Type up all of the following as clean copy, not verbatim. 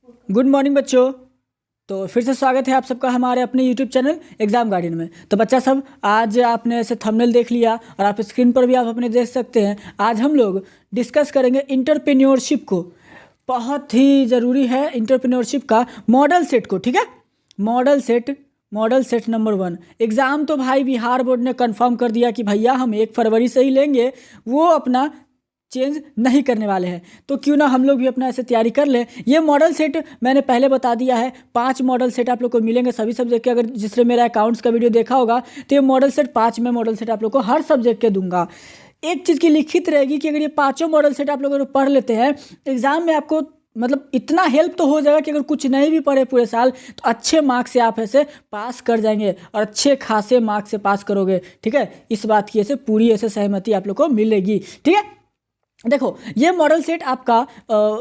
Good morning बच्चों। तो फिर से स्वागत है आप सबका हमारे अपने यूट्यूब चैनल एग्जाम गार्डियन में। तो बच्चा सब, आज आपने ऐसे थंबनेल देख लिया और आप स्क्रीन पर भी आप अपने देख सकते हैं। आज हम लोग डिस्कस करेंगे इंटरप्रेन्योरशिप को। बहुत ही ज़रूरी है इंटरप्रेन्योरशिप का मॉडल सेट को, ठीक है। मॉडल सेट नंबर 1 एग्ज़ाम तो भाई बिहार बोर्ड ने कंफर्म कर दिया कि भैया हम 1 फरवरी से ही लेंगे, वो अपना चेंज नहीं करने वाले हैं। तो क्यों ना हम लोग भी अपना ऐसे तैयारी कर लें। ये मॉडल सेट मैंने पहले बता दिया है, 5 मॉडल सेट आप लोग को मिलेंगे सभी सब्जेक्ट के। अगर जिसने मेरा अकाउंट्स का वीडियो देखा होगा तो ये मॉडल सेट 5 में मॉडल सेट आप लोग को हर सब्जेक्ट के दूंगा। एक चीज़ की लिखित रहेगी कि अगर ये 5 मॉडल सेट आप लोग पढ़ लेते हैं, एग्जाम में आपको मतलब इतना हेल्प तो हो जाएगा कि अगर कुछ नहीं भी पढ़े पूरे साल तो अच्छे मार्क्स से आप ऐसे पास कर जाएंगे और अच्छे खासे मार्क्स से पास करोगे, ठीक है। इस बात की ऐसे पूरी ऐसे सहमति आप लोग को मिलेगी, ठीक है। देखो, ये मॉडल सेट आपका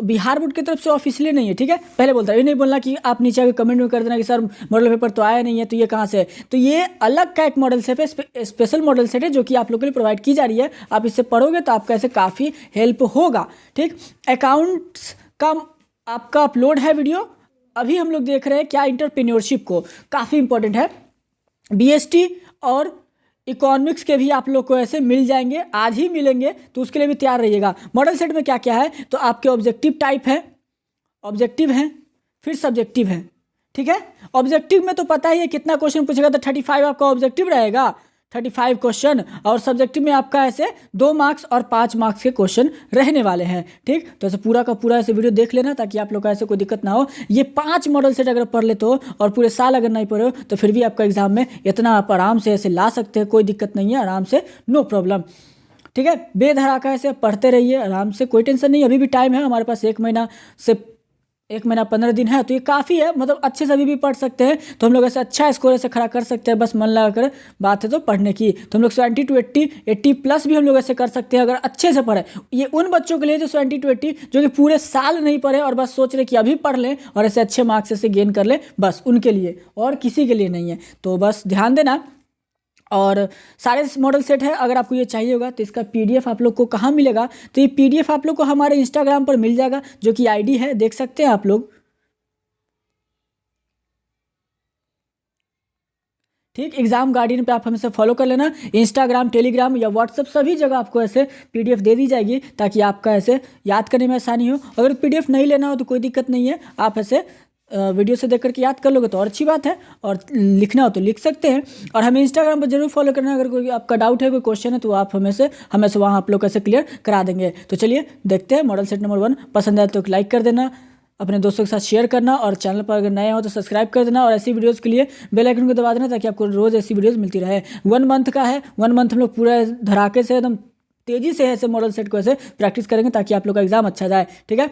बिहार बोर्ड की तरफ से ऑफिशियली नहीं है, ठीक है। पहले बोलता है, ये नहीं बोलना कि आप नीचे आके कमेंट में कर देना कि सर मॉडल पेपर तो आया नहीं है, तो ये कहाँ से है। तो ये अलग का एक मॉडल सेट है, स्पेशल मॉडल सेट है जो कि आप लोगों के लिए प्रोवाइड की जा रही है। आप इससे पढ़ोगे तो आपका ऐसे काफ़ी हेल्प होगा, ठीक। अकाउंट्स का आपका अपलोड है वीडियो, अभी हम लोग देख रहे हैं क्या इंटरप्रेन्योरशिप को, काफ़ी इंपॉर्टेंट है। बीएसटी और इकोनॉमिक्स के भी आप लोग को ऐसे मिल जाएंगे, आज ही मिलेंगे, तो उसके लिए भी तैयार रहिएगा। मॉडल सेट में क्या क्या है, तो आपके ऑब्जेक्टिव टाइप है, ऑब्जेक्टिव हैं, फिर सब्जेक्टिव है, ठीक है। ऑब्जेक्टिव में तो पता ही है कितना क्वेश्चन पूछेगा, तो 35 आपका ऑब्जेक्टिव रहेगा, 35 क्वेश्चन। और सब्जेक्टिव में आपका ऐसे 2 मार्क्स और 5 मार्क्स के क्वेश्चन रहने वाले हैं, ठीक। तो ऐसे पूरा का पूरा ऐसे वीडियो देख लेना ताकि आप लोग का ऐसे कोई दिक्कत ना हो। ये 5 मॉडल सेट अगर पढ़ लेते हो और पूरे साल अगर नहीं पढ़े हो तो फिर भी आपका एग्जाम में इतना आप आराम से ऐसे ला सकते हैं, कोई दिक्कत नहीं है, आराम से, नो प्रॉब्लम, ठीक है। बेधड़ाका ऐसे पढ़ते रहिए आराम से, कोई टेंशन नहीं। अभी भी टाइम है हमारे पास, 1 महीना से 1 महीना 15 दिन है, तो ये काफ़ी है, मतलब अच्छे से अभी भी पढ़ सकते हैं। तो हम लोग ऐसे अच्छा स्कोर ऐसे खड़ा कर सकते हैं, बस मन लगा कर बात है तो पढ़ने की। तो हम लोग 70 to 80 प्लस भी हम लोग ऐसे कर सकते हैं अगर अच्छे से पढ़े। ये उन बच्चों के लिए जो 70 to 80 जो कि पूरे साल नहीं पढ़े और बस सोच रहे कि अभी पढ़ लें और ऐसे अच्छे मार्क्स ऐसे गेन कर लें, बस उनके लिए, और किसी के लिए नहीं है। तो बस ध्यान देना। और सारे मॉडल सेट है, अगर आपको ये चाहिए होगा तो इसका पीडीएफ आप लोग को कहाँ मिलेगा, तो ये पीडीएफ आप लोग को हमारे इंस्टाग्राम पर मिल जाएगा, जो कि आईडी है, देख सकते हैं आप लोग, ठीक। एग्जाम गार्डियन पे आप हमें से फॉलो कर लेना, इंस्टाग्राम, टेलीग्राम या व्हाट्सअप सभी जगह आपको ऐसे पीडीएफ दे दी जाएगी ताकि आपका ऐसे याद करने में आसानी हो। अगर पीडीएफ नहीं लेना हो तो कोई दिक्कत नहीं है, आप ऐसे वीडियो से देख करके याद कर लोगे तो और अच्छी बात है, और लिखना हो तो लिख सकते हैं। और हमें इंस्टाग्राम पर जरूर फॉलो करना, अगर कोई आपका डाउट है, कोई क्वेश्चन है तो आप हमें से वहाँ आप लोग कैसे क्लियर करा देंगे। तो चलिए देखते हैं मॉडल सेट नंबर 1। पसंद आए तो लाइक कर देना, अपने दोस्तों के साथ शेयर करना, और चैनल पर अगर नए हो तो सब्सक्राइब कर देना, और ऐसी वीडियोस के लिए बेल आइकन को दबा देना ताकि आपको रोज़ ऐसी वीडियोस मिलती रहे। 1 मंथ का है, 1 मंथ हम लोग पूरा धड़ाके से एकदम तेज़ी से ऐसे मॉडल सेट को ऐसे प्रैक्टिस करेंगे ताकि आप लोग का एग्जाम अच्छा जाए, ठीक है।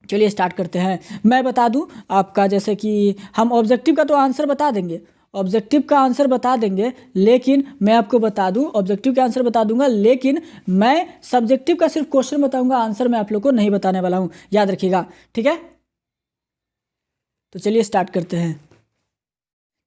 चलिए स्टार्ट करते हैं। मैं बता दूं आपका, जैसे कि हम ऑब्जेक्टिव का तो आंसर बता देंगे, ऑब्जेक्टिव का आंसर बता देंगे, लेकिन मैं आपको बता दूं ऑब्जेक्टिव का आंसर बता दूंगा, लेकिन मैं सब्जेक्टिव का सिर्फ क्वेश्चन बताऊंगा, आंसर मैं आप लोग को नहीं बताने वाला हूं, याद रखिएगा, ठीक है। तो चलिए स्टार्ट करते हैं।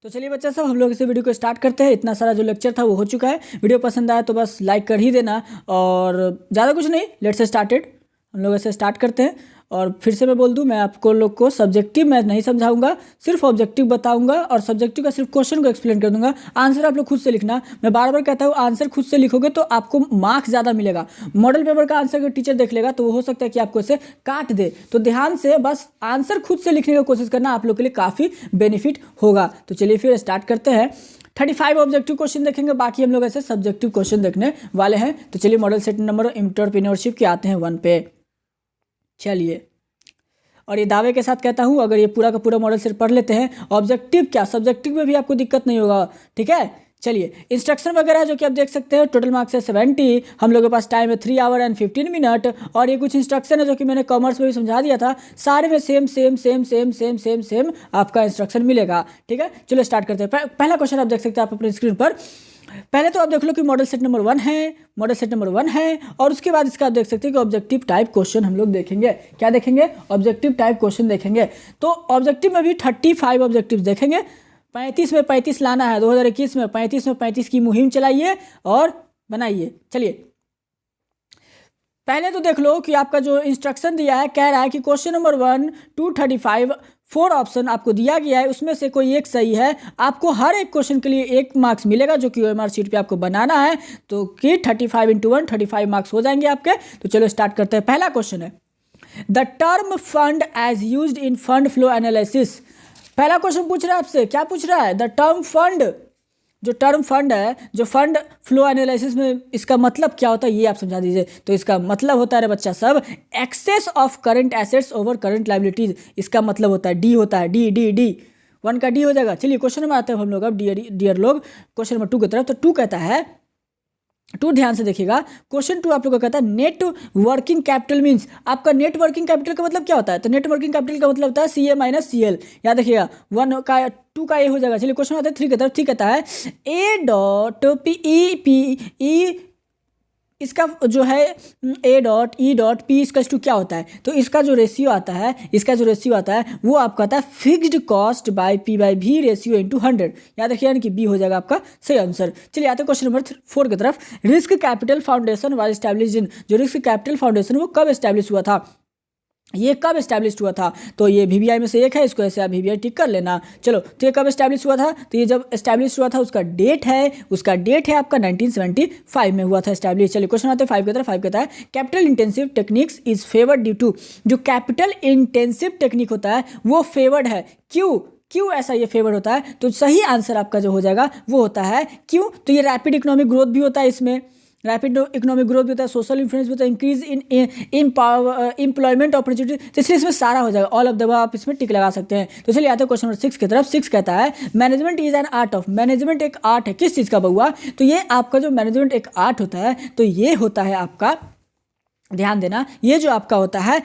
तो चलिए बच्चा सब, हम लोग इस वीडियो को स्टार्ट करते हैं। इतना सारा जो लेक्चर था वो हो चुका है। वीडियो पसंद आया तो बस लाइक कर ही देना, और ज़्यादा कुछ नहीं, लेट्स स्टार्टेड। हम लोग ऐसे स्टार्ट करते हैं। और फिर से मैं बोल दूं, मैं आपको लोग को सब्जेक्टिव मैं नहीं समझाऊंगा, सिर्फ ऑब्जेक्टिव बताऊंगा, और सब्जेक्टिव का सिर्फ क्वेश्चन को एक्सप्लेन कर दूंगा। आंसर आप लोग खुद से लिखना। मैं बार बार कहता हूँ, आंसर खुद से लिखोगे तो आपको मार्क्स ज़्यादा मिलेगा। मॉडल पेपर का आंसर अगर टीचर देख लेगा तो वो हो सकता है कि आपको इसे काट दे। तो ध्यान से बस आंसर खुद से लिखने की कोशिश करना, आप लोग के लिए काफ़ी बेनिफिट होगा। तो चलिए फिर स्टार्ट करते हैं। 35 ऑब्जेक्टिव क्वेश्चन देखेंगे, बाकी हम लोग ऐसे सब्जेक्टिव क्वेश्चन देखने वाले हैं। तो चलिए मॉडल सेट नंबर एंटरप्रेन्योरशिप के आते हैं 1 पे। चलिए, और ये दावे के साथ कहता हूँ, अगर ये पूरा का पूरा मॉडल सेट पढ़ लेते हैं, ऑब्जेक्टिव क्या सब्जेक्टिव में भी आपको दिक्कत नहीं होगा, ठीक है। चलिए, इंस्ट्रक्शन वगैरह जो कि आप देख सकते हैं, टोटल मार्क्स है 70। हम लोगों के पास टाइम है 3 आवर एंड 15 मिनट। और ये कुछ इंस्ट्रक्शन है जो कि मैंने कॉमर्स में भी समझा दिया था, सारे में same same same same same same same आपका इंस्ट्रक्शन मिलेगा, ठीक है। चलो स्टार्ट करते हैं। पहला क्वेश्चन आप देख सकते हैं आप अपने स्क्रीन पर। पहले तो आप देख लो कि मॉडल सेट नंबर 1 है, मॉडल सेट नंबर 1 है, और उसके बाद इसका आप देख सकते हैं कि ऑब्जेक्टिव टाइप क्वेश्चन हम लोग देखेंगे। क्या देखेंगे? ऑब्जेक्टिव टाइप क्वेश्चन देखेंगे। तो ऑब्जेक्टिव में भी 35 ऑब्जेक्टिव देखेंगे। 35 में 35 लाना है, 2021 में 35 की मुहिम चलाइए और बनाइए। चलिए, पहले तो देख लो कि आपका जो इंस्ट्रक्शन दिया है, कह रहा है कि क्वेश्चन नंबर 1 to 35 4 ऑप्शन आपको दिया गया है, उसमें से कोई एक सही है। आपको हर एक क्वेश्चन के लिए 1 मार्क्स मिलेगा जो कि OMR शीट पे आपको बनाना है। तो कि 35 × 1 35 मार्क्स हो जाएंगे आपके। तो चलो स्टार्ट करते हैं। पहला क्वेश्चन है, the term fund as used in fund flow analysis. पहला क्वेश्चन पूछ रहा है आपसे, क्या पूछ रहा है? द टर्म फंड, जो टर्म फंड है, जो फंड फ्लो एनालिसिस में, इसका मतलब क्या होता है ये आप समझा दीजिए। तो इसका मतलब होता है बच्चा सब, excess of current assets over current liabilities. इसका मतलब होता है डी, होता है डी डी डी 1 का डी हो जाएगा। चलिए क्वेश्चन नंबर आते हैं हम लोग अब डियर लोग क्वेश्चन नंबर 2 की तरफ। तो 2 कहता है, 2 ध्यान से देखिएगा, क्वेश्चन 2 आप लोग का कहता है नेट वर्किंग कैपिटल मीन्स। आपका नेट वर्किंग कैपिटल का मतलब क्या होता है? तो नेट वर्किंग कैपिटल का मतलब होता है CA माइनस CL। याद रखिएगा 1 का 2 का ए हो जाएगा। चलिए क्वेश्चन आते हैं 3 की तरफ। ठीक कहता है A डॉट PE इसका जो है A dot E dot P इसका टू क्या होता है? तो इसका जो रेशियो आता है, वो आपका आता है fixed cost by P/V ratio into 100। याद रखिए, यानी कि बी हो जाएगा आपका सही आंसर। चलिए आते हैं क्वेश्चन नंबर 4 की तरफ। Risk capital foundation was established in. जो रिस्क कैपिटल फाउंडेशन वो कब एस्टैब्लिश हुआ था? ये कब एस्टैब्लिश हुआ था? तो ये VBI में से एक है, इसको ऐसे आप VBI टिक कर लेना। चलो, तो ये कब एस्टैब्लिश हुआ था? तो ये जब एस्टैब्लिश हुआ था उसका डेट है आपका 1975 में हुआ था एस्टैब्लिश। चलिए क्वेश्चन आते हैं 5 की तरफ। 5 कहता है capital intensive techniques is favoured due to. जो कैपिटल इंटेंसिव टेक्निक होता है वो फेवर्ड है, क्यों ऐसा ये फेवर होता है? तो सही आंसर आपका जो हो जाएगा वो होता है क्यों। तो ये रैपिड इकोनॉमिक ग्रोथ भी होता है, इसमें रैपिड इकोनॉमिक ग्रोथ भी होता है, सोशल इन्फ्लुएंस भी होता है, इंक्रीज इन एम्प्लॉयमेंट अपॉर्चुनिटी। तो इसलिए इसमें सारा हो जाएगा, ऑल ऑफ द आप इसमें टिक लगा सकते हैं। तो चलिए आते हैं क्वेश्चन नंबर 6 की तरफ। 6 कहता है management is an art of. Management एक आर्ट है, किस चीज़ का बउआ? तो ये आपका जो मैनेजमेंट एक आर्ट होता है, तो ये होता है आपका, ध्यान देना, ये जो आपका होता है,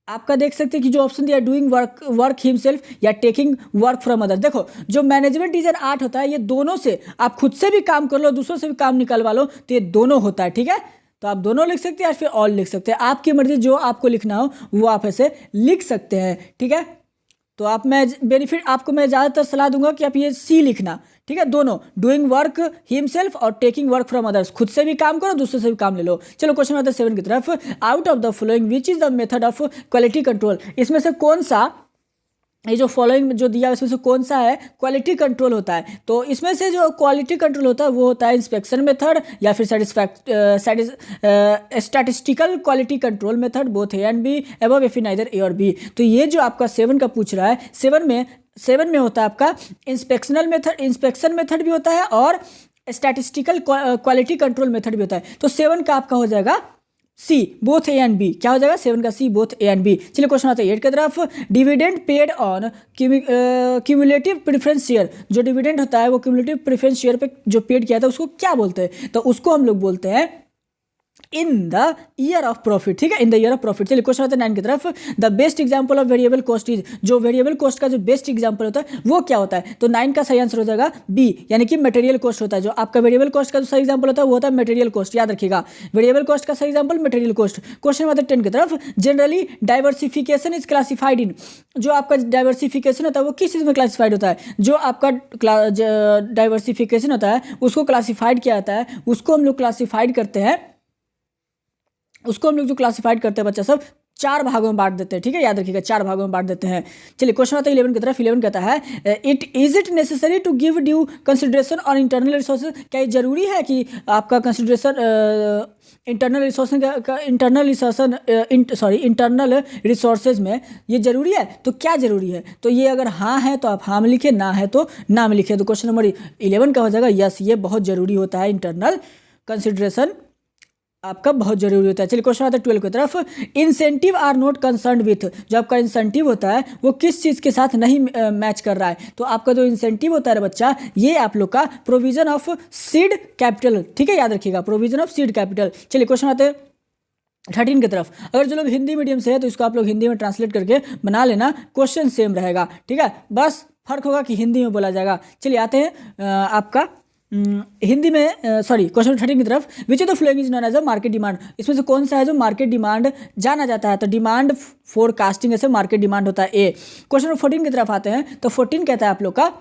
आपका देख सकते हैं कि जो ऑप्शन दिया डूइंग वर्क हिमसेल्फ या टेकिंग वर्क फ्रॉम अदर। देखो, जो मैनेजमेंट इज एन आर्ट होता है, ये दोनों से आप खुद से भी काम कर लो, दूसरों से भी काम निकलवा लो, तो ये दोनों होता है। ठीक है, तो आप दोनों लिख सकते हैं या फिर ऑल लिख सकते हैं, आपकी मर्जी, जो आपको लिखना हो वो आप ऐसे लिख सकते हैं। ठीक है, तो आपको मैं ज़्यादातर सलाह दूंगा कि आप ये C लिखना। ठीक है, दोनों डूइंग वर्क हिमसेल्फ और टेकिंग वर्क फ्रॉम अदर्स, खुद से भी काम करो, दूसरे से भी काम ले लो। चलो क्वेश्चन नंबर 7 की तरफ। Out of the following which is the method of quality control. इसमें से कौन सा, ये जो फॉलोइंग जो दिया है इसमें से कौन सा है क्वालिटी कंट्रोल होता है? तो इसमें से जो क्वालिटी कंट्रोल होता है वो होता है इंस्पेक्शन मेथड या फिर statistical quality control method, both A and B, above या फिर नाइदर A और B। तो ये जो आपका 7 का पूछ रहा है, 7 में होता है आपका इंस्पेक्शन मेथड भी होता है और स्टैटिस्टिकल क्वालिटी कंट्रोल मेथड भी होता है। तो 7 का आपका हो जाएगा C, both A and B। क्या हो जाएगा? 7 का C, both A and B। चलिए क्वेश्चन आता है 8 की तरफ। Dividend paid on cumulative preference share. जो डिविडेंड होता है वो क्यूमुलेटिव प्रेफरेंस शेयर पे जो पेड किया था उसको क्या बोलते हैं? तो उसको हम लोग बोलते हैं in the year of profit. ठीक है, in the year of profit. चलिए क्वेश्चन आता है 9 की तरफ। The best example of variable cost is. जो वेरिएबल कॉस्ट का जो बेस्ट एग्जांपल होता है वो क्या होता है? तो 9 का सही आंसर हो जाएगा B, यानी कि मटेरियल कॉस्ट होता है। जो आपका वेरिएबल कॉस्ट का जो सही एग्जांपल होता है वो होता है मटेरियल कॉस्ट। याद रखिएगा, वेरिएबल कॉस्ट का सही एग्जांपल मटेरियल कॉस्ट। क्वेश्चन आता है 10 की तरफ। Generally diversification is classified in. जो आपका डाइवर्सिफिकेशन होता है वो किस चीज़ में क्लासिफाइड होता है? जो आपका डाइवर्सिफिकेशन होता है उसको क्लासिफाइड किया जाता है, उसको हम लोग क्लासिफाइड करते हैं, जो क्लासिफाइड करते हैं बच्चा सब 4 भागों में बांट देते हैं। ठीक है, याद रखिएगा 4 भागों में बांट देते हैं। चलिए क्वेश्चन आता है 11 की तरफ। 11 कहता है it necessary to give due consideration on internal resources. क्या ये जरूरी है कि आपका कंसिडरेशन इंटरनल रिसोर्सेज में ये जरूरी है? तो क्या जरूरी है? तो ये अगर हाँ है तो आप हाँ में लिखिए, ना है तो ना में लिखिए। तो क्वेश्चन नंबर 11 का हो जाएगा यस, ये बहुत जरूरी होता है, इंटरनल कंसिडरेशन आपका बहुत जरूरी होता है। चलिए क्वेश्चन आता है 12 की तरफ। Incentive are not concern with. जो आपका इंसेंटिव होता है वो किस चीज़ के साथ नहीं मैच कर रहा है? तो आपका जो इंसेंटिव होता है बच्चा, ये आप लोग का प्रोविजन ऑफ सीड कैपिटल। ठीक है, याद रखिएगा प्रोविजन ऑफ सीड कैपिटल। चलिए क्वेश्चन आते हैं 13 की तरफ। अगर जो लोग हिंदी मीडियम से है तो इसको आप लोग हिंदी में ट्रांसलेट करके बना लेना, क्वेश्चन सेम रहेगा। ठीक है, बस फर्क होगा कि हिंदी में बोला जाएगा। चलिए आते हैं आपका हिंदी में, सॉरी क्वेश्चन 13 की तरफ। Which of the following is known as a market demand. इसमें से कौन सा है जो मार्केट डिमांड जाना जाता है? तो डिमांड फोरकास्टिंग ऐसे मार्केट डिमांड होता है A। क्वेश्चन 14 की तरफ आते हैं। तो 14 कहता है आप लोग का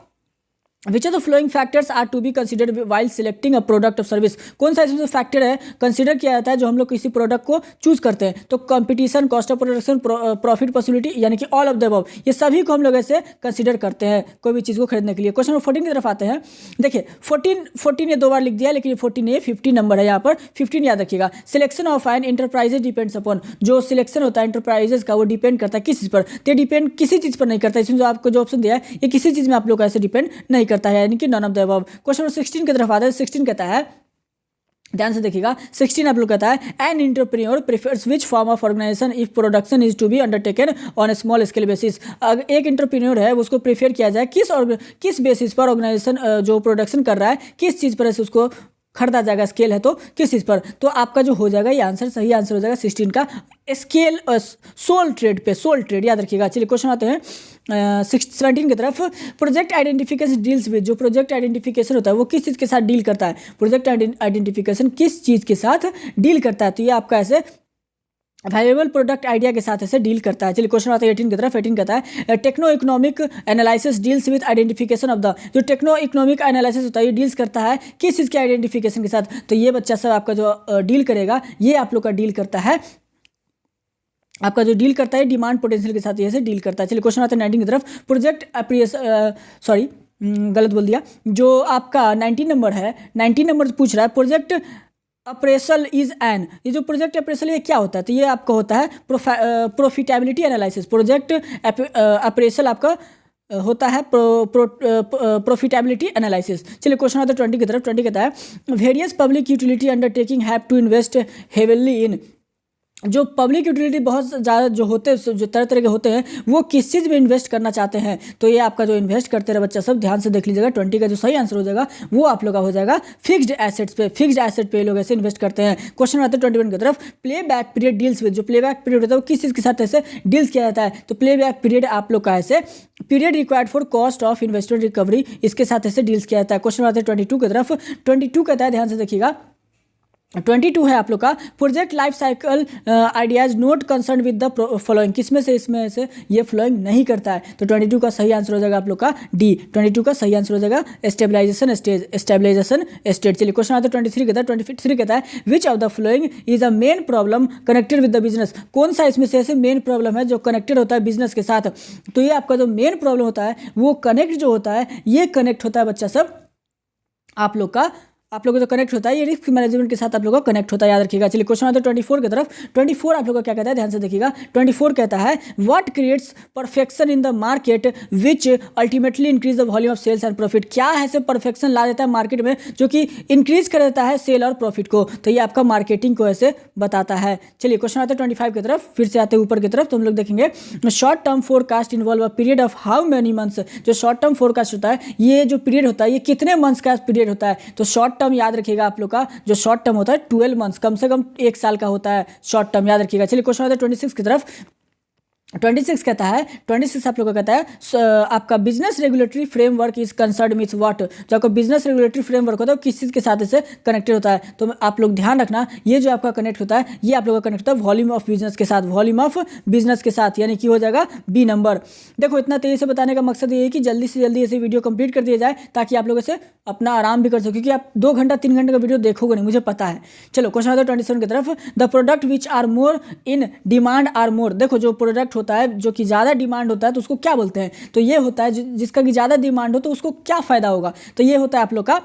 which of the following factors are to be considered while selecting a product of service. कौन सा इसमें फैक्टर है कंसिडर किया जाता है जो हम लोग किसी प्रोडक्ट को चूज करते हैं? तो competition, cost of production, profit possibility, यानी कि ऑल ऑफ द अबव, ये सभी को हम लोग ऐसे कंसिडर करते हैं कोई भी चीज़ को खरीदने के लिए। क्वेश्चन नंबर 14 की तरफ आते हैं। देखिए 14 ये 2 बार लिख दिया, लेकिन 14 50 नंबर है यहाँ पर, 15 याद रखिएगा। Selection of an enterprises depends upon, जो सिलेक्शन होता है इंटरप्राइजेज का वो डिपेंड करता है किस चीज़ पर? तो डिपेंड किसी चीज़ पर नहीं करता। इसमें जो आपको जो ऑप्शन दिया है ये किसी चीज़ में आप लोग ऐसे डिपेंड नहीं करता है, यानी कि none of the above. Question number 16 की तरफ आता है। 16 कहता है, ध्यान से देखिएगा, 16 आप लोग कहता है an entrepreneur prefers which form of organisation if production is to be undertaken on a small scale basis. अगर एक एंटरप्रेन्योर है उसको प्रेफर किया जाए किस बेसिस पर ऑर्गेनाइजेशन जो प्रोडक्शन कर रहा है किस चीज़ पर ऐसे उसको खरीदा जाएगा, स्केल है तो किस चीज़ पर? तो आपका जो हो जाएगा ये आंसर, सही आंसर हो जाएगा 16 का, स्केल सोल ट्रेड पे, सोल ट्रेड याद रखिएगा। चलिए क्वेश्चन आते हैं 17 की तरफ। प्रोजेक्ट आइडेंटिफिकेशन डील्स विद, जो प्रोजेक्ट आइडेंटिफिकेशन होता है वो किस चीज़ के साथ डील करता है? प्रोजेक्ट आइडेंटिफिकेशन किस चीज़ के साथ डील करता है? तो ये आपका ऐसे वैल्यूएबल प्रोडक्ट आइडिया के साथ ऐसे डील करता है। चलिए क्वेश्चन आता है 18 की तरफ। 18 कहता है techno economic analysis deals with identification of the, जो टेक्नो इकोनॉमिक एनालिसिस होता है ये डील्स करता है किस चीज़ के आइडेंटिफिकेशन के साथ? तो ये बच्चा सब आपका जो डील करेगा ये आप लोग का डील करता है, आपका जो डील करता है डिमांड पोटेंशियल के साथ ये से डील करता है। चलिए क्वेश्चन आता है 19 की तरफ। प्रोजेक्ट गलत बोल दिया, जो आपका 19 नंबर है, 19 नंबर पूछ रहा है प्रोजेक्ट अप्रेसल इज एन, ये जो प्रोजेक्ट अप्रेसल ये क्या होता है? तो ये आपका होता है प्रॉफिटेबिलिटी एनालिसिस। प्रोजेक्ट अप्रेसल आपका होता है प्रॉफिटेबिलिटी एनालिसिस। चलिए क्वेश्चन आता है 20 की तरफ। 20 कहता है various public utility undertaking have to invest heavily in, जो पब्लिक यूटिलिटी बहुत ज़्यादा जो होते हैं, जो तरह तरह के होते हैं, वो किस चीज़ में इन्वेस्ट करना चाहते हैं? तो ये आपका जो इन्वेस्ट करते रहे बच्चा सब ध्यान से देख लीजिएगा। 20 का जो सही आंसर हो जाएगा वो आप लोग का हो जाएगा फिक्स्ड एसेट्स पे। फिक्स्ड एसेट पे लोग ऐसे इन्वेस्ट करते हैं। क्वेश्चन आता है 21 की तरफ। Play back period deals with, जो प्ले बैक पीरियड होता है वो किस चीज़ के साथ ऐसे डील्स किया जाता है? तो प्ले बैक पीरियड आप लोग का ऐसे period required for cost of investment recovery, इसके साथ ऐसे डील्स किया जाता है। क्वेश्चन आता है 22 की तरफ। 22 कहता है, ध्यान से देखिएगा, 22 है आप लोग का project life cycle ideas note concern with the following, किसमें से इसमें से ये फ्लोइंग नहीं करता है? तो 22 का सही आंसर हो जाएगा आप लोग का डी। 22 का सही आंसर हो जाएगा स्टेबलाइजेशन स्टेज, स्टेबलाइजेशन स्टेट। चलिए क्वेश्चन आता है 23 कहता है। 23 कहता है विच of the following is a main problem connected with the business, कौन सा इसमें से ऐसे मेन प्रॉब्लम है जो कनेक्टेड होता है बिजनेस के साथ? तो ये आपका जो मेन प्रॉब्लम होता है वो कनेक्ट जो होता है ये कनेक्ट होता है बच्चा सब आप लोग का, आप लोगों को कनेक्ट होता है ये रिस्क मैनेजमेंट के साथ आप लोगों को कनेक्ट होता है, याद रखिएगा। चलिए क्वेश्चन आता है 24 की तरफ। 24 आप लोगों को क्या कहता है, ध्यान से देखिएगा। 24 कहता है what creates perfection in the market which ultimately increase the volume of sales and profit, क्या है से परफेक्शन ला देता है मार्केट में जो कि इंक्रीज कर देता है सेल और प्रॉफिट को? तो ये आपका मार्केटिंग को ऐसे बताता है। चलिए क्वेश्चन आता है 25 की तरफ। फिर से आते हैं ऊपर की तरफ तो हम लोग देखेंगे short term forecast involve a period of how many months, जो शॉर्ट टर्म फोरकास्ट होता है ये जो पीरियड होता है ये कितने मंथ्स का पीरियड होता है? तो शॉर्ट टर्म याद रखिएगा आप लोग का जो शॉर्ट टर्म होता है 12 मंथ्स, कम से कम 1 साल का होता है शॉर्ट टर्म, याद रखिएगा। चलिए क्वेश्चन आता है 26 की तरफ। 26 कहता है, 26 आप लोगों को कहता है आपका business regulatory framework is concern with what, जो आपका बिजनेस रेगुलेटरी फ्रेमवर्क होता है वो किस चीज़ के साथ इसे कनेक्टेड होता है? तो आप लोग ध्यान रखना ये जो आपका कनेक्ट होता है ये आप लोगों का कनेक्ट होता है वॉल्यूम ऑफ बिजनेस के साथ, वॉल्यूम ऑफ बिजनेस के साथ, यानी कि हो जाएगा बी नंबर। देखो इतना तेजी से बताने का मकसद ये है कि जल्दी से जल्दी ऐसे वीडियो कंप्लीट कर दिया जाए ताकि आप लोग इसे अपना आराम भी कर सको, क्योंकि आप 2 घंटा 3 घंटे का वीडियो देखोगे नहीं, मुझे पता है। चलो क्वेश्चन आता है 27 की तरफ। The product which are more in demand are more, देखो जो प्रोडक्ट होता है जो कि ज़्यादा डिमांड होता है तो उसको क्या बोलते हैं? तो ये होता है जिसका कि ज़्यादा डिमांड हो तो उसको क्या फ़ायदा होगा? तो ये होता है आप लोग का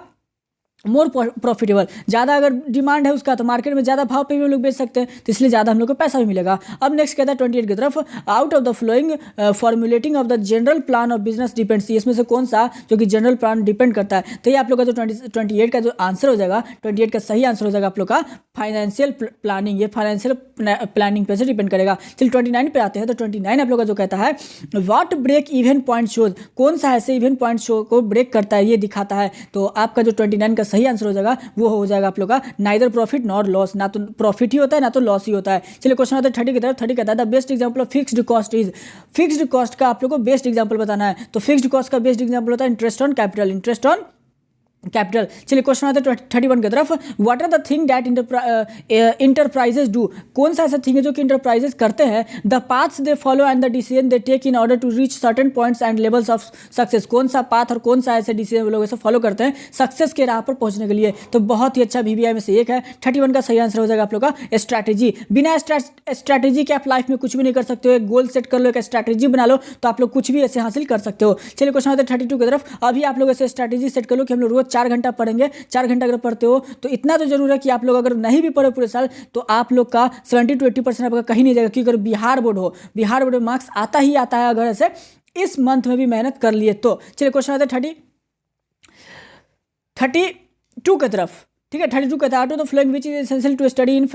मोर प्रॉफिटेबल। ज़्यादा अगर डिमांड है उसका तो मार्केट में ज़्यादा भाव पे भी लोग बेच सकते हैं, तो इसलिए ज़्यादा हम लोग को पैसा भी मिलेगा। अब नेक्स्ट कहता है 28 की तरफ। Out of the flowing formulating of the general plan of business depends, इसमें से कौन सा जो कि जनरल प्लान डिपेंड करता है? तो ये आप लोग का जो 28 का जो आंसर हो जाएगा, 28 का सही आंसर हो जाएगा आप लोग का फाइनेंशियल प्लानिंग। ये फाइनेंशियल प्लानिंग पे से डिपेंड करेगा। चलिए 29 पे आते हैं। तो 29 आप लोग का जो कहता है what break even point shows, कौन सा ऐसे इवन पॉइंट शो को ब्रेक करता है ये दिखाता है? तो आपका जो 29 का सही आंसर हो जाएगा वो हो जाएगा आप लोग का नाइदर प्रॉफिट नॉर लॉस, ना तो प्रॉफिट ही होता है ना तो लॉस ही होता है। चलिए क्वेश्चन आता है 30 की तरफ। 30 कहता है the best example of fixed cost is, fixed cost का आप लोग को बेस्ट एग्जांपल बताना है। तो फिक्स्ड कॉस्ट का बेस्ट एग्जांपल होता है interest on capital, interest on capital. चलिए क्वेश्चन आता है 31 की तरफ। What are the thing that enterprises do, कौन सा ऐसा थिंग है जो कि इंटरप्राइजेज करते हैं। The paths they follow and the decision they take in order to reach certain points and levels of success, कौन सा पाथ और कौन सा ऐसे डिसीजन वो लोग ऐसे फॉलो करते हैं सक्सेस के राह पर पहुंचने के लिए। तो बहुत ही अच्छा VBI में से एक है। 31 का सही आंसर हो जाएगा आप लोग का स्ट्रैटेजी। बिना स्ट्रैटेजी के आप लाइफ में कुछ भी नहीं कर सकते हो। एक गोल सेट कर लो, एक स्ट्रैटेजी बना लो, तो आप लोग कुछ भी ऐसे हासिल कर सकते हो। चलिए क्वेश्चन आता है 32 की तरफ। अभी आप लोग ऐसे स्ट्रैटेजी सेट कर लो कि हम लोग रोज 4 घंटा पढ़ेंगे। 4 घंटा अगर पढ़ते हो तो इतना तो जरूर है कि आप लोग अगर नहीं भी पढ़े पूरे साल तो आप लोग का 70 to 80% आपका कहीं नहीं जाएगा। क्योंकि अगर बिहार बोर्ड हो, बिहार बोर्ड में मार्क्स आता ही आता है अगर ऐसे इस मंथ में भी मेहनत कर लिए तो। चलिए क्वेश्चन आता है 32 की तरफ। ठीक है, 32 कहता है, out of the following which is essential to study in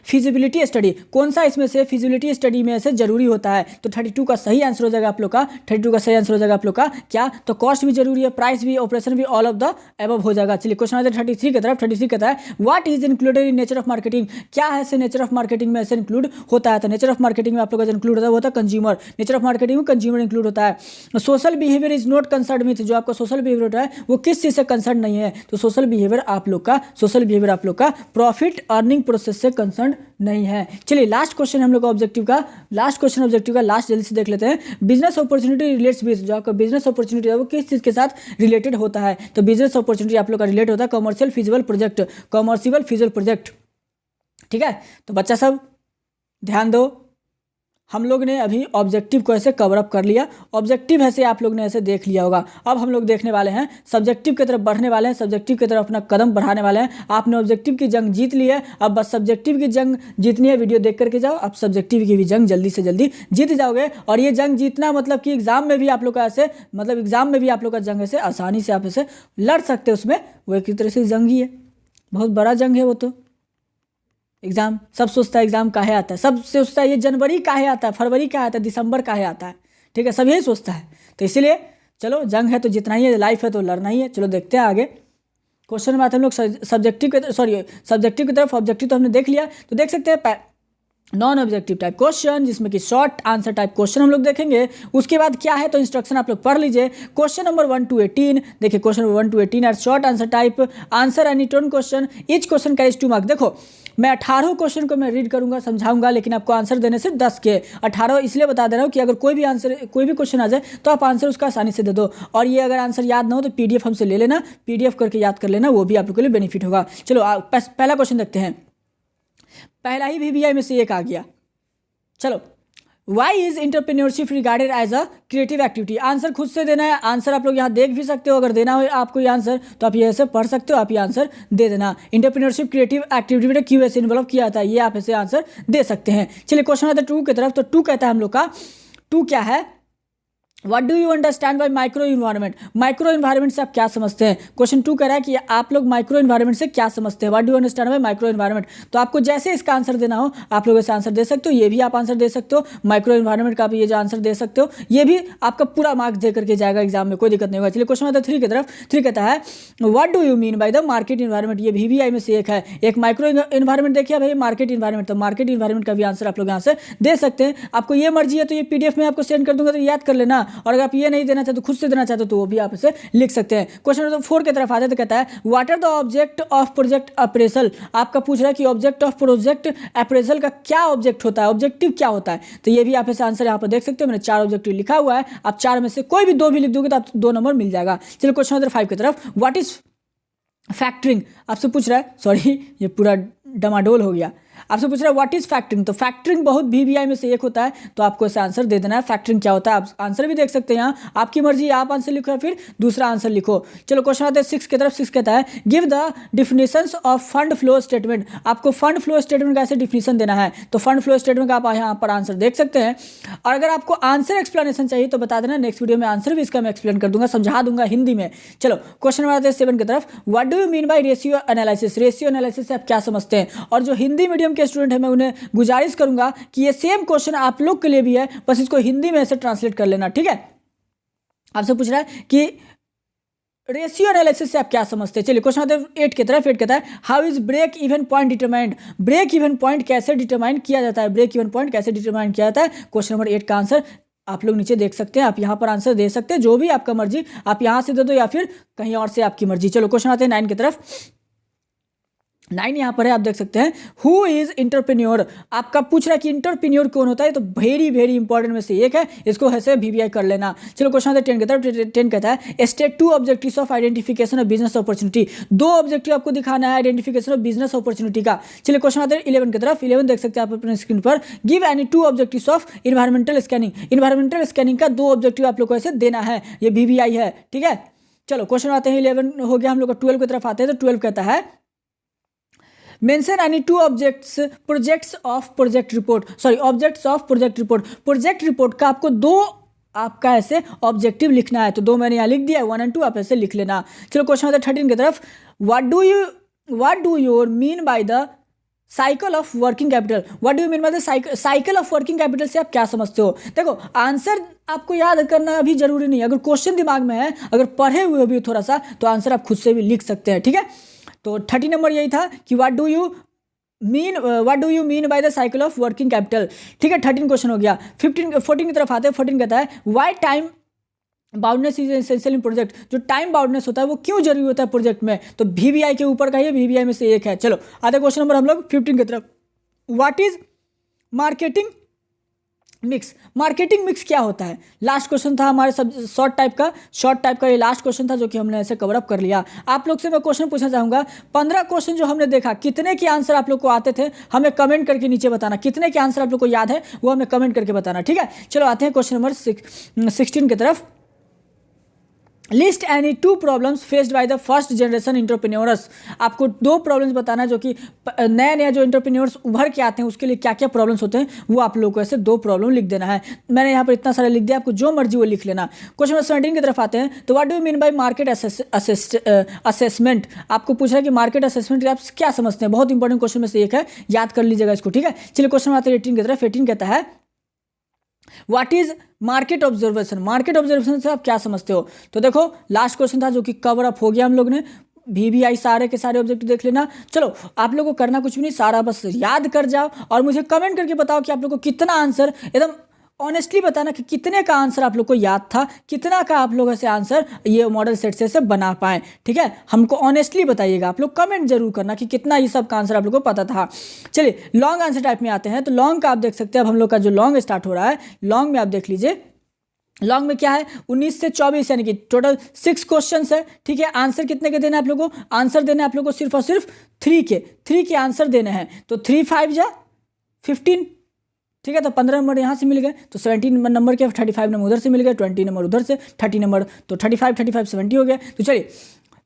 feasibility study, कौन सा इसमें से फिजिबिलिटी स्टडी में से जरूरी होता है। तो 32 का सही आंसर हो जाएगा आप लोग का, 32 का सही आंसर हो जाएगा आप लोग का क्या, तो कॉस्ट भी जरूरी है, प्राइस भी, ऑपरेशन भी, ऑल ऑफ द एबव हो जाएगा। चलिए क्वेश्चन आता है 33 की तरफ। 33 कहता है what is included in nature of marketing, क्या है ऐसे नेचर ऑफ मार्केटिंग में ऐसे इंक्लूड होता है। तो नेचर ऑफ मार्केटिंग में आप लोग का इंक्लूड होता है कंज्यूमर, नेचर ऑफ मार्केटिंग में कंज्यूमर इंक्लूड होता है। Social behaviour is not concern with, जो आपका सोशल बिहेवियर होता है वो किस चीज से कंसर्न नहीं है। तो सोशल बिहेवियर आप लोग का प्रॉफिट अर्निंग प्रोसेस से कंसर्न नहीं है। चलिए लास्ट क्वेश्चन हम लोग का ऑब्जेक्टिव का, लास्ट जल्दी से देख लेते हैं। बिजनेस अपॉर्चुनिटी रिलेट्स विद, जो आपका बिजनेस अपॉर्चुनिटी है वो किस चीज के साथ रिलेटेड होता है। तो बिजनेस अपॉर्चुनिटी आप लोग का रिलेट होता है कमर्शियल फिजिबल प्रोजेक्ट। ठीक है, तो बच्चा सब ध्यान दो, हम लोग ने अभी ऑब्जेक्टिव को ऐसे कवर अप कर लिया, ऑब्जेक्टिव ऐसे आप लोग ने ऐसे देख लिया होगा। अब हम लोग देखने वाले हैं सब्जेक्टिव की तरफ बढ़ने वाले हैं, सब्जेक्टिव की तरफ अपना कदम बढ़ाने वाले हैं। आपने ऑब्जेक्टिव की जंग जीत ली है, अब बस सब्जेक्टिव की जंग जीतनी है। वीडियो देख करके जाओ, आप सब्जेक्टिव की भी जंग जल्दी से जल्दी जीत जाओगे। और ये जंग जीतना मतलब कि एग्जाम में भी आप लोग का ऐसे, मतलब एग्जाम में भी आप लोग का जंग ऐसे आसानी से आप ऐसे लड़ सकते हो। उसमें वो एक तरह से जंग ही है, बहुत बड़ा जंग है वो। तो एग्जाम सब सोचता है एग्जाम काहे आता है, सब सोचता है ये जनवरी काहे आता है, फरवरी काहे आता है, दिसंबर काहे आता है। ठीक है, सब यही सोचता है। तो इसीलिए चलो जंग है तो जितना ही है, लाइफ है तो लड़ना ही है। चलो देखते हैं आगे क्वेश्चन में आते हम लोग सब्जेक्टिव की तरफ। ऑब्जेक्टिव तो हमने देख लिया, तो देख सकते हैं नॉन ऑब्जेक्टिव टाइप क्वेश्चन, जिसमें कि शॉर्ट आंसर टाइप क्वेश्चन हम लोग देखेंगे। उसके बाद क्या है तो इंस्ट्रक्शन आप लोग पढ़ लीजिए। क्वेश्चन नंबर 1 to 18, देखिए question number 1 to 18 are short answer type, answer any 10 question, each question carries 2 mark. देखो मैं 18 क्वेश्चन को मैं रीड करूंगा, समझाऊंगा, लेकिन आपको आंसर देने से 10 के 18 इसलिए बता दे रहा हूँ कि अगर कोई भी क्वेश्चन आ जाए तो आप आंसर उसका आसानी से दे दो। और ये अगर आंसर याद ना हो तो PDF हमसे ले लेना, PDF करके याद कर लेना, वो भी आप लोग के लिए बेनिफिट होगा। चलो पहला क्वेश्चन देखते हैं, पहला ही VBI में से एक आ गया। चलो, why is entrepreneurship regarded as a creative activity, answer खुद से देना है। आंसर आप लोग यहाँ देख भी सकते हो, अगर देना हो आपको ये आंसर तो आप ये ऐसे पढ़ सकते हो, आप ये आंसर दे देना। एंटरप्रेन्योरशिप क्रिएटिव एक्टिविटी में क्यों ऐसे इन्वॉल्व किया था, ये आप ऐसे आंसर दे सकते हैं। चलिए क्वेश्चन आता है 2 की तरफ। तो 2 कहता है हम लोग का, 2 क्या है, what do you understand by micro environment, micro environment से आप क्या समझते हैं। क्वेश्चन 2 कह रहा है कि आप लोग माइक्रो इन्वायरमेंट से क्या समझते हैं, what do you understand by micro environment. तो आपको जैसे इसका आंसर देना हो आप लोग ऐसे आंसर दे सकते हो, ये भी आप आंसर दे सकते हो, माइक्रो इन्वायरमेंट का आप ये जो आंसर दे सकते हो, ये भी आपका पूरा मार्क्स दे करके जाएगा एग्जाम में, कोई दिक्कत नहीं होगा। चलिए क्वेश्चन आता है 3 की तरफ। 3 कहता है what do you mean by the market environment, ये VBI में से एक है। एक माइक्रो इन्वायरमेंट देखिए भाई, मार्केट इन्वायरमेंट, तो मार्केट इन्वायरमेंट का भी आंसर आप लोग यहाँ से दे सकते हैं। आपको ये मर्जी है तो ये PDF में आपको सेंड कर दूंगा, तो याद कर लेना। और अगर आप ये नहीं देना चाहते तो खुद से देना चाहते हो तो वो भी आप इसे लिख सकते हैं। क्वेश्चन नंबर 4 की तरफ आते हैं, तो कहता है what are the object of project appraisal, आपका पूछ रहा है कि ऑब्जेक्ट ऑफ प्रोजेक्ट अप्रेजल का क्या ऑब्जेक्ट होता है, ऑब्जेक्टिव क्या होता है। तो ये भी आप ऐसे आंसर यहाँ पर देख सकते हो, मैंने 4 ऑब्जेक्टिव लिखा हुआ है, आप 4 में से कोई भी 2 भी लिख दोगे तो आप 2 नंबर मिल जाएगा। चलिए क्वेश्चन नंबर 5 की तरफ, व्हाट इज फैक्टरिंग, आपसे पूछ रहा है, सॉरी ये पूरा डमाडोल हो गया, आपसे पूछ रहा है व्हाट इज फैक्टरिंग। तो फैक्टरिंग बहुत VBI में से एक होता है, तो आपको ऐसे आंसर दे देना है। फैक्टरिंग क्या होता है आप आंसर भी देख सकते हैं, यहाँ आपकी मर्जी, आप आंसर लिखो या फिर दूसरा आंसर लिखो। चलो क्वेश्चन आता है 6 की तरफ। 6 कहता है give the definitions of fund flow statement, आपको फंड फ्लो स्टेटमेंट का ऐसे डिफिनेशन देना है। तो फंड फ्लो स्टेटमेंट का आप यहाँ पर आंसर देख सकते हैं। और अगर आपको आंसर एक्सप्लेनेशन चाहिए तो बता देना, नेक्स्ट वीडियो में आंसर भी इसका मैं एक्सप्लेन कर दूंगा, समझा दूंगा हिंदी में। चलो क्वेश्चन नंबर आता है 7 की तरफ, what do you mean by ratio analysis, ratio analysis से आप क्या समझते हैं। और जो हिंदी मीडियम के स्टूडेंट है मैं उन्हें गुजारिश करूंगा कि ये सेम क्वेश्चन आप लोग के लिए भी है, बस इसको हिंदी में ऐसे ट्रांसलेट कर लेना, ठीक है। आपसे पूछ रहा है कि रेशियो एनालिसिस से आप क्या समझते हैं। चलिए क्वेश्चन आता है 8 की तरफ। 8 कहता है how is break even point determined, break even point कैसे डिटरमाइन किया जाता है, ब्रेक इवन पॉइंट कैसे डिटरमाइन किया जाता है। क्वेश्चन नंबर 8 का आंसर आप लोग नीचे देख सकते हैं, आप यहाँ पर आंसर दे सकते हैं, जो भी आपका मर्जी, आप यहाँ से दे दो या फिर कहीं और से, आपकी मर्जी। चलो क्वेश्चन आते हैं 9 की तरफ। 9 यहाँ पर है, आप देख सकते हैं, हु इज इंटरप्रेन्योर। आपका पूछ रहा है कि इंटरप्रेन्योर कौन होता है, तो वेरी वेरी इंपॉर्टेंट में से एक है, इसको ऐसे VBI कर लेना। चलो क्वेश्चन आते हैं 10 की तरफ। 10 कहता है state 2 objectives of identification of business opportunity. 2 objective आपको दिखाना है आइडेंटिफिकेशन ऑफ बिजनेस अपॉर्चुनिटी का। चलिए क्वेश्चन आते हैं 11 की तरफ। 11 देख सकते हैं आप अपने स्क्रीन पर। Give any 2 objectives of environmental scanning. Environmental scanning का 2 ऑब्जेक्टिव आप लोग को ऐसे देना है, ये VBI है, ठीक है। चलो क्वेश्चन आते हैं 11 हो गया, हम लोग 12 की तरफ आते हैं। तो 12 कहता है mention any 2 objects of project report. Project report का आपको 2 आपका ऐसे ऑब्जेक्टिव लिखना है, तो 2 मैंने यहाँ लिख दिया, 1 और 2 आप ऐसे लिख लेना। चलो क्वेश्चन आता है 13 की तरफ। What do you mean by the cycle of working capital. What do you mean by the cycle of working capital से आप क्या समझते हो। देखो आंसर आपको याद करना अभी जरूरी नहीं है, अगर क्वेश्चन दिमाग में है, अगर पढ़े हुए भी थोड़ा सा, तो आंसर आप खुद से भी लिख सकते हैं, ठीक है। तो 30 नंबर यही था कि what do you mean by the cycle of working capital, ठीक है। 13 क्वेश्चन हो गया। 14 की तरफ आते हैं। 14 कहता है why time boundness is essential in project. जो टाइम बाउंडनेस होता है वो क्यों जरूरी होता है प्रोजेक्ट में, तो VBI के ऊपर का, ये VBI में से एक है। चलो आते क्वेश्चन नंबर हम लोग 15 की तरफ। What is marketing mix. Marketing mix क्या होता है, लास्ट क्वेश्चन था हमारे सब शॉर्ट टाइप का ये लास्ट क्वेश्चन था, जो कि हमने ऐसे कवर अप कर लिया। आप लोग से मैं क्वेश्चन पूछना चाहूँगा, 15 क्वेश्चन जो हमने देखा, कितने के आंसर आप लोग को आते थे, हमें कमेंट करके नीचे बताना। कितने के आंसर आप लोग को याद है वो हमें कमेंट करके बताना, ठीक है। चलो आते हैं क्वेश्चन नंबर 16 की तरफ। List any 2 problems faced by the first generation entrepreneurs. आपको 2 प्रॉब्लम्स बताना जो कि नए जो इंटरप्रेन्योर्स उभर के आते हैं उसके लिए क्या क्या प्रॉब्लम्स होते हैं, वो आप लोगों को ऐसे 2 प्रॉब्लम लिख देना है। मैंने यहाँ पर इतना सारा लिख दिया, आपको जो मर्जी वो लिख लेना। क्वेश्चन नंबर 17 की तरफ आते हैं। तो what do you mean by market assessment. आपको पूछ रहा है कि मार्केट असेसमेंट आप क्या समझते हैं, बहुत इंपॉर्टेंट क्वेश्चन में से एक है, याद कर लीजिएगा इसको, ठीक है। चलिए क्वेश्चन आते हैं 18 की तरफ। 18 कहता है what is market observation. Market observation से आप क्या समझते हो। तो देखो लास्ट क्वेश्चन था जो कि कवर अप हो गया हम लोग ने, VBI सारे के सारे ऑब्जेक्टिव देख लेना। चलो आप लोगों को करना कुछ भी नहीं, सारा बस याद कर जाओ और मुझे कमेंट करके बताओ कि आप लोग को कितना आंसर, एकदम ऑनेस्टली बताना कि कितने का आंसर आप लोग को याद था, कितना का आप लोग ऐसे आंसर ये मॉडल सेट से बना पाए, ठीक है। हमको ऑनेस्टली बताइएगा, आप लोग कमेंट जरूर करना कि कितना ये सब का आंसर आप लोग को पता था। चलिए लॉन्ग आंसर टाइप में आते हैं। तो लॉन्ग का आप देख सकते हैं, अब हम लोग का जो लॉन्ग स्टार्ट हो रहा है, लॉन्ग में आप देख लीजिए, लॉन्ग में क्या है 19 से 24 यानी कि टोटल 6 क्वेश्चन है, ठीक है। आंसर कितने के देने आप लोगों को, आंसर देने आप लोगों को सिर्फ और सिर्फ 3 के आंसर देने हैं। तो 3 5 जा 15, ठीक है। तो 15 नंबर यहाँ से मिल गए, तो 17 नंबर के 35 नंबर उधर से मिल गए, 20 नंबर उधर से, 30 नंबर, तो 35 70 हो गया। तो चलिए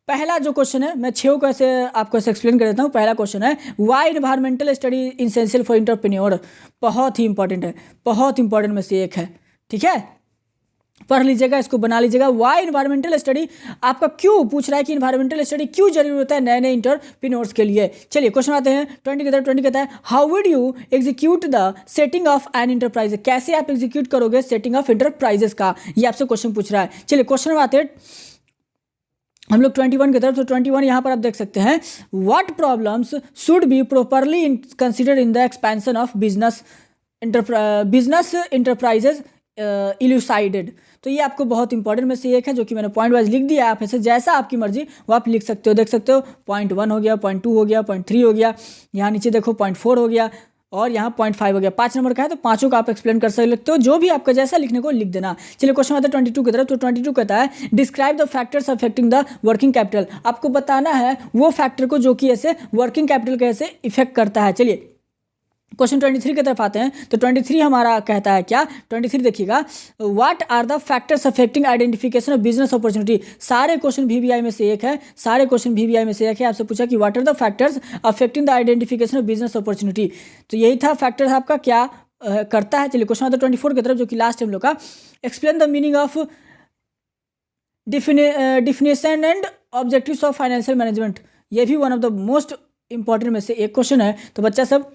पहला जो क्वेश्चन है, मैं 6 को ऐसे आपको ऐसे एक्सप्लेन कर देता हूँ। पहला क्वेश्चन है why environmental study essential for entrepreneur. बहुत ही इंपॉर्टेंट है, बहुत इंपॉर्टेंट में से एक है, ठीक है। पढ़ लीजिएगा, इसको बना लीजिएगा। वाई एनवायरमेंटल स्टडी, आपका क्यों पूछ रहा है कि एनवायरमेंटल स्टडी क्यों जरूरी होता है नए नए इंटरप्रेन्योर्स के लिए। चलिए क्वेश्चन आते हैं 20 की तरफ। 20 कहता है how would you execute the setting of an enterprise. कैसे आप एग्जीक्यूट करोगे सेटिंग ऑफ इंटरप्राइजेस का, ये आपसे क्वेश्चन पूछ रहा है। चलिए क्वेश्चन में आते हैं हम लोग 21 की तरफ। तो 21 यहाँ पर आप देख सकते हैं what problems should be properly considered in the expansion of business enterprises elucidated. तो ये आपको बहुत इंपॉर्टेंट में से एक है, जो कि मैंने पॉइंट वाइज लिख दिया। आप ऐसे जैसा आपकी मर्जी वो आप लिख सकते हो, देख सकते हो। पॉइंट 1 हो गया, पॉइंट 2 हो गया, पॉइंट 3 हो गया, यहाँ नीचे देखो पॉइंट 4 हो गया, और यहाँ पॉइंट 5 हो गया। 5 नंबर का है तो पाँचों का आप एक्सप्लेन कर सकते हो, जो भी आपका जैसा लिखने को लिख देना। चलिए क्वेश्चन आता है 22 की तरफ। तो 22 कहता है describe the factors affecting the working capital. आपको बताना है वो फैक्टर को जो कि ऐसे वर्किंग कैपिटल का ऐसे इफेक्ट करता है। चलिए क्वेश्चन 23 की तरफ आते हैं। तो 23 हमारा कहता है क्या, 23 देखिएगा what are the factors affecting identification of business opportunity. सारे क्वेश्चन VBI में से एक है, सारे क्वेश्चन VBI में से एक है। आपसे पूछा कि what are the factors affecting the identification of business opportunity, तो यही था फैक्टर्स आपका क्या करता है। चलिए क्वेश्चन आता है 24 की तरफ, जो कि लास्ट हम लोग का explain the meaning of definition and objectives of financial management. ये भी one of the most important में से एक क्वेश्चन है। तो बच्चा सब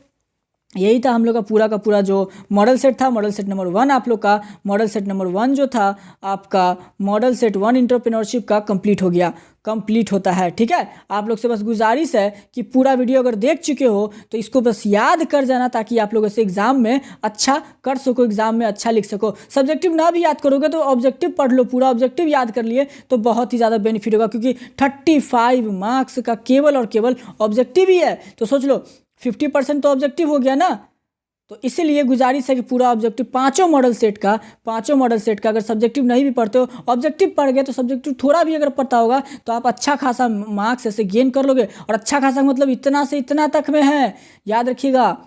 यही था हम लोग का पूरा जो मॉडल सेट था। मॉडल सेट नंबर 1 आप लोग का मॉडल सेट नंबर 1 जो था आपका मॉडल सेट 1 एंटरप्रेन्योरशिप का कंप्लीट हो गया, कंप्लीट होता है। ठीक है, आप लोग से बस गुजारिश है कि पूरा वीडियो अगर देख चुके हो तो इसको बस याद कर जाना, ताकि आप लोग ऐसे एग्जाम में अच्छा कर सको, एग्जाम में अच्छा लिख सको। सब्जेक्टिव ना भी याद करोगे तो ऑब्जेक्टिव पढ़ लो, पूरा ऑब्जेक्टिव याद कर लिए तो बहुत ही ज़्यादा बेनिफिट होगा, क्योंकि 35 मार्क्स का केवल और केवल ऑब्जेक्टिव ही है। तो सोच लो 50% तो ऑब्जेक्टिव हो गया ना। तो इसीलिए गुजारिश है कि पूरा ऑब्जेक्टिव पांचों मॉडल सेट का अगर सब्जेक्टिव नहीं भी पढ़ते हो, ऑब्जेक्टिव पढ़ गए तो सब्जेक्टिव थोड़ा भी अगर पढ़ता होगा तो आप अच्छा खासा मार्क्स ऐसे गेन कर लोगे। और अच्छा खासा मतलब इतना से इतना तक में है, याद रखिएगा।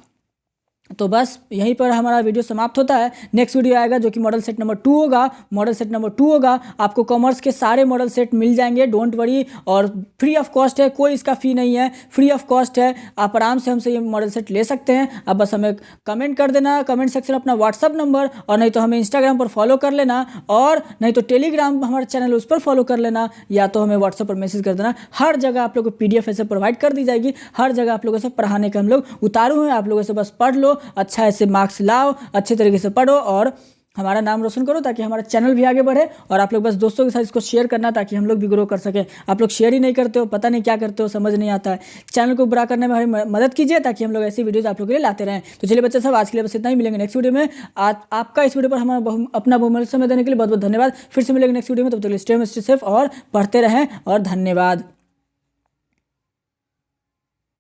तो बस यहीं पर हमारा वीडियो समाप्त होता है। नेक्स्ट वीडियो आएगा जो कि मॉडल सेट नंबर 2 होगा। मॉडल सेट नंबर 2 होगा, आपको कॉमर्स के सारे मॉडल सेट मिल जाएंगे, डोंट वरी। और फ्री ऑफ कॉस्ट है, कोई इसका फ़ी नहीं है, फ्री ऑफ कॉस्ट है। आप आराम से हमसे ये मॉडल सेट ले सकते हैं। आप बस हमें कमेंट कर देना, कमेंट सेक्शन अपना व्हाट्सअप नंबर, और नहीं तो हमें इंस्टाग्राम पर फॉलो कर लेना, और नहीं तो टेलीग्राम हमारा चैनल उस पर फॉलो कर लेना, या तो हमें व्हाट्सअप पर मैसेज कर देना। हर जगह आप लोग को PDF ऐसे प्रोवाइड कर दी जाएगी, हर जगह आप लोगों से पढ़ाने का हम लोग उतारू हैं। आप लोगों से बस पढ़ लो, अच्छा ऐसे मार्क्स लाओ, अच्छे तरीके से पढ़ो और हमारा नाम रोशन करो, ताकि हमारा चैनल भी आगे बढ़े। और आप लोग बस दोस्तों के साथ इसको शेयर करना, ताकि हम लोग भी ग्रो कर सकें। आप लोग शेयर ही नहीं करते हो, पता नहीं क्या करते हो, समझ नहीं आता है। चैनल को बड़ा करने में हमारी मदद कीजिए, ताकि हम लोग ऐसी वीडियोज आप लोग के लिए लाते रहें। तो चलिए बच्चे सब, आज के लिए बस इतना ही। मिलेंगे नेक्स्ट वीडियो में। आपका इस वीडियो पर हमारा अपना बहुमूल्य समय देने के लिए बहुत बहुत धन्यवाद। फिर से मिलेंगे नेक्स्ट वीडियो में, तब तक स्टे सेफ और पढ़ते रहें, और धन्यवाद।